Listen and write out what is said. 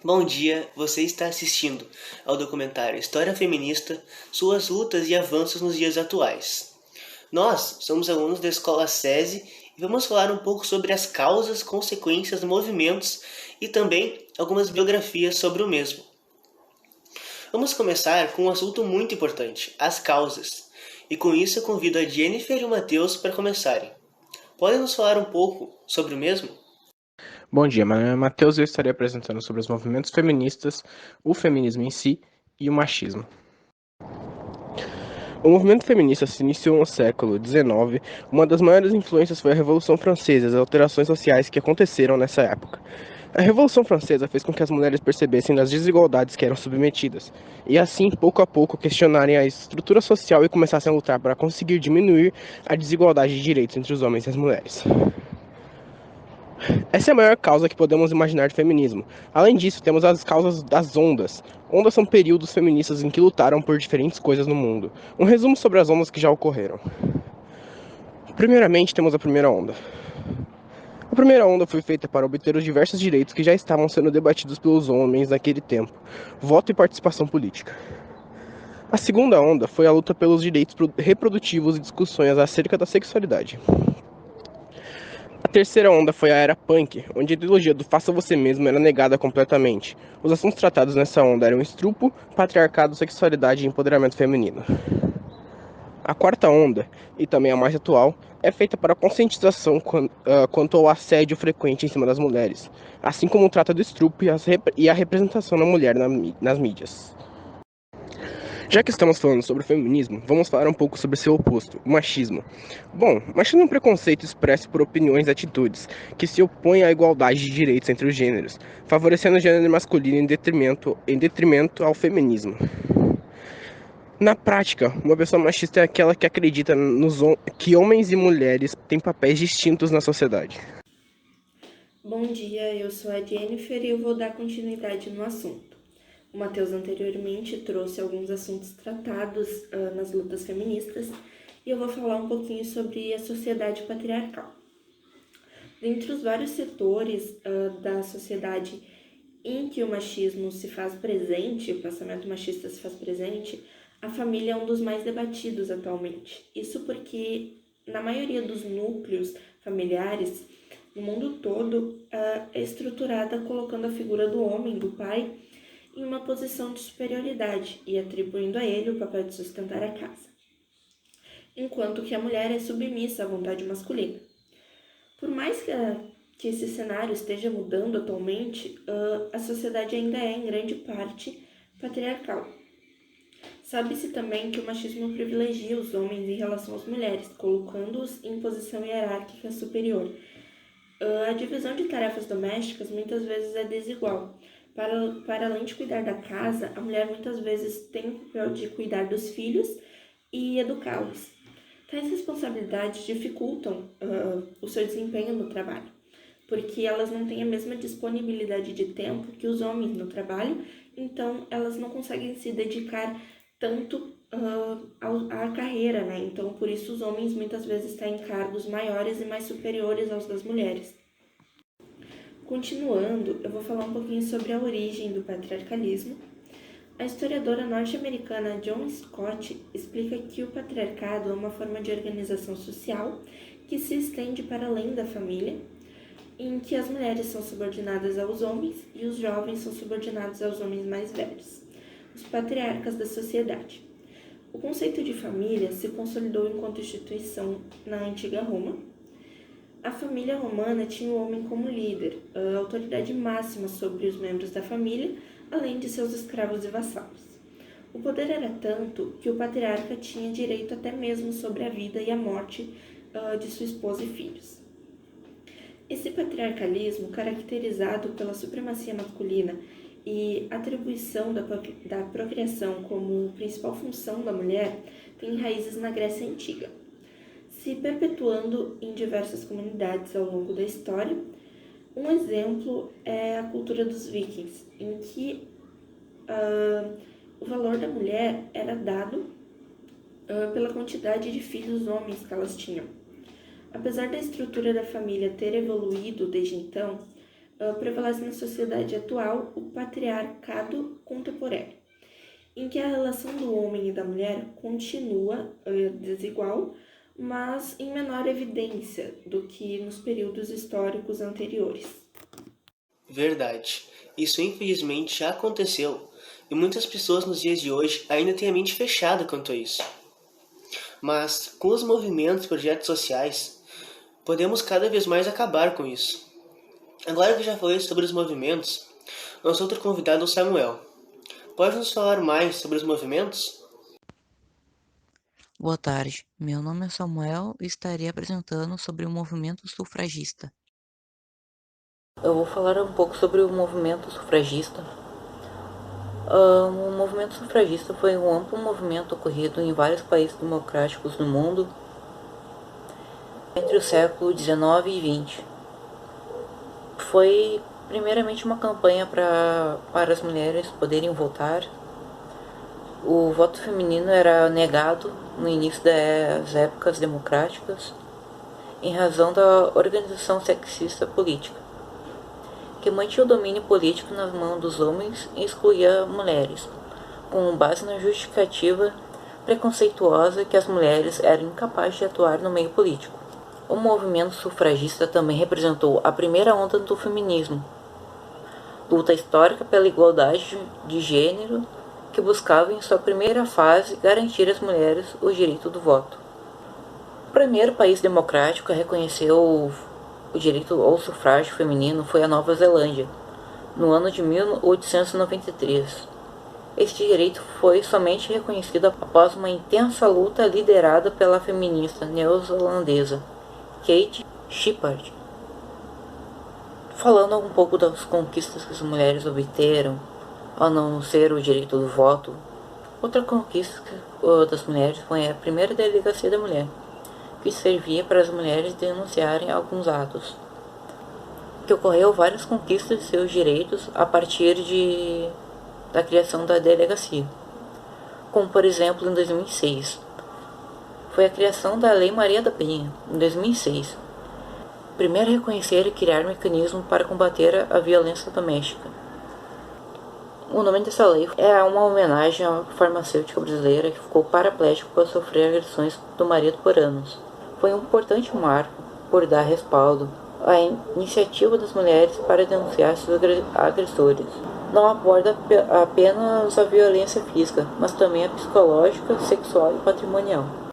Bom dia, você está assistindo ao documentário História Feminista, Suas Lutas e Avanços nos Dias Atuais. Nós somos alunos da Escola SESI e vamos falar um pouco sobre as causas, consequências, movimentos e também algumas biografias sobre o mesmo. Vamos começar com um assunto muito importante, as causas. E com isso eu convido a Jennifer e o Matheus para começarem. Podem nos falar um pouco sobre o mesmo? Bom dia, meu nome é Matheus e eu estarei apresentando sobre os movimentos feministas, o feminismo em si e o machismo. O movimento feminista se iniciou no século XIX. Uma das maiores influências foi a Revolução Francesa e as alterações sociais que aconteceram nessa época. A Revolução Francesa fez com que as mulheres percebessem as desigualdades que eram submetidas, e assim, pouco a pouco, questionarem a estrutura social e começassem a lutar para conseguir diminuir a desigualdade de direitos entre os homens e as mulheres. Essa é a maior causa que podemos imaginar de feminismo. Além disso, temos as causas das ondas. Ondas são períodos feministas em que lutaram por diferentes coisas no mundo. Um resumo sobre as ondas que já ocorreram. Primeiramente, temos a primeira onda. A primeira onda foi feita para obter os diversos direitos que já estavam sendo debatidos pelos homens naquele tempo: voto e participação política. A segunda onda foi a luta pelos direitos reprodutivos e discussões acerca da sexualidade. A terceira onda foi a era punk, onde a ideologia do faça você mesmo era negada completamente. Os assuntos tratados nessa onda eram estupro, patriarcado, sexualidade e empoderamento feminino. A quarta onda, e também a mais atual, é feita para a conscientização quanto ao assédio frequente em cima das mulheres, assim como trata do estupro e a representação da mulher nas mídias. Já que estamos falando sobre o feminismo, vamos falar um pouco sobre seu oposto, o machismo. Bom, machismo é um preconceito expresso por opiniões e atitudes que se opõem à igualdade de direitos entre os gêneros, favorecendo o gênero masculino em detrimento ao feminismo. Na prática, uma pessoa machista é aquela que acredita que homens e mulheres têm papéis distintos na sociedade. Bom dia, eu sou a Jennifer e eu vou dar continuidade no assunto. O Matheus anteriormente trouxe alguns assuntos tratados nas lutas feministas e eu vou falar um pouquinho sobre a sociedade patriarcal. Dentre os vários setores da sociedade em que o machismo se faz presente, o pensamento machista se faz presente, a família é um dos mais debatidos atualmente. Isso porque, na maioria dos núcleos familiares, no mundo todo, é estruturada colocando a figura do homem, do pai, em uma posição de superioridade e atribuindo a ele o papel de sustentar a casa, enquanto que a mulher é submissa à vontade masculina. Por mais que esse cenário esteja mudando atualmente, a sociedade ainda é, em grande parte, patriarcal. Sabe-se também que o machismo privilegia os homens em relação às mulheres, colocando-os em posição hierárquica superior. A divisão de tarefas domésticas muitas vezes é desigual. Para além de cuidar da casa, a mulher muitas vezes tem o papel de cuidar dos filhos e educá-los. Tais responsabilidades dificultam o seu desempenho no trabalho, porque elas não têm a mesma disponibilidade de tempo que os homens no trabalho, então elas não conseguem se dedicar tanto à carreira, né? Então, por isso, os homens muitas vezes têm cargos maiores e mais superiores aos das mulheres. Continuando, eu vou falar um pouquinho sobre a origem do patriarcalismo. A historiadora norte-americana John Scott explica que o patriarcado é uma forma de organização social que se estende para além da família, em que as mulheres são subordinadas aos homens e os jovens são subordinados aos homens mais velhos, os patriarcas da sociedade. O conceito de família se consolidou enquanto instituição na antiga Roma. A família romana tinha o homem como líder, a autoridade máxima sobre os membros da família, além de seus escravos e vassalos. O poder era tanto que o patriarca tinha direito até mesmo sobre a vida e a morte de sua esposa e filhos. Esse patriarcalismo, caracterizado pela supremacia masculina e atribuição da procriação como principal função da mulher, tem raízes na Grécia Antiga, se perpetuando em diversas comunidades ao longo da história. Um exemplo é a cultura dos vikings, em que o valor da mulher era dado pela quantidade de filhos homens que elas tinham. Apesar da estrutura da família ter evoluído desde então, prevalece na sociedade atual o patriarcado contemporâneo, em que a relação do homem e da mulher continua desigual, mas em menor evidência do que nos períodos históricos anteriores. Verdade. Isso infelizmente já aconteceu e muitas pessoas nos dias de hoje ainda têm a mente fechada quanto a isso. Mas com os movimentos e projetos sociais, podemos cada vez mais acabar com isso. Agora que eu já falei sobre os movimentos, nosso outro convidado é o Samuel. Pode nos falar mais sobre os movimentos? Boa tarde, meu nome é Samuel e estarei apresentando sobre o movimento sufragista. Eu vou falar um pouco sobre o movimento sufragista. O movimento sufragista foi um amplo movimento ocorrido em vários países democráticos do mundo entre o século XIX e XX. Foi primeiramente uma campanha para as mulheres poderem votar. O voto feminino era negado no início das épocas democráticas em razão da organização sexista política, que mantinha o domínio político nas mãos dos homens e excluía mulheres, com base na justificativa preconceituosa que as mulheres eram incapazes de atuar no meio político. O movimento sufragista também representou a primeira onda do feminismo, luta histórica pela igualdade de gênero que buscava em sua primeira fase garantir às mulheres o direito do voto. O primeiro país democrático a reconhecer o direito ao sufrágio feminino foi a Nova Zelândia, no ano de 1893. Este direito foi somente reconhecido após uma intensa luta liderada pela feminista neozelandesa Kate Sheppard. Falando um pouco das conquistas que as mulheres obteram ao não ser o direito do voto, outra conquista das mulheres foi a primeira delegacia da mulher, que servia para as mulheres denunciarem alguns atos. Que ocorreu várias conquistas de seus direitos a partir da criação da delegacia, como por exemplo em 2006. Foi a criação da Lei Maria da Penha, em 2006. Primeiro a reconhecer e criar mecanismos para combater a violência doméstica. O nome dessa lei é uma homenagem à farmacêutica brasileira que ficou paraplégica por sofrer agressões do marido por anos. Foi um importante marco por dar respaldo à iniciativa das mulheres para denunciar seus agressores. Não aborda apenas a violência física, mas também a psicológica, sexual e patrimonial.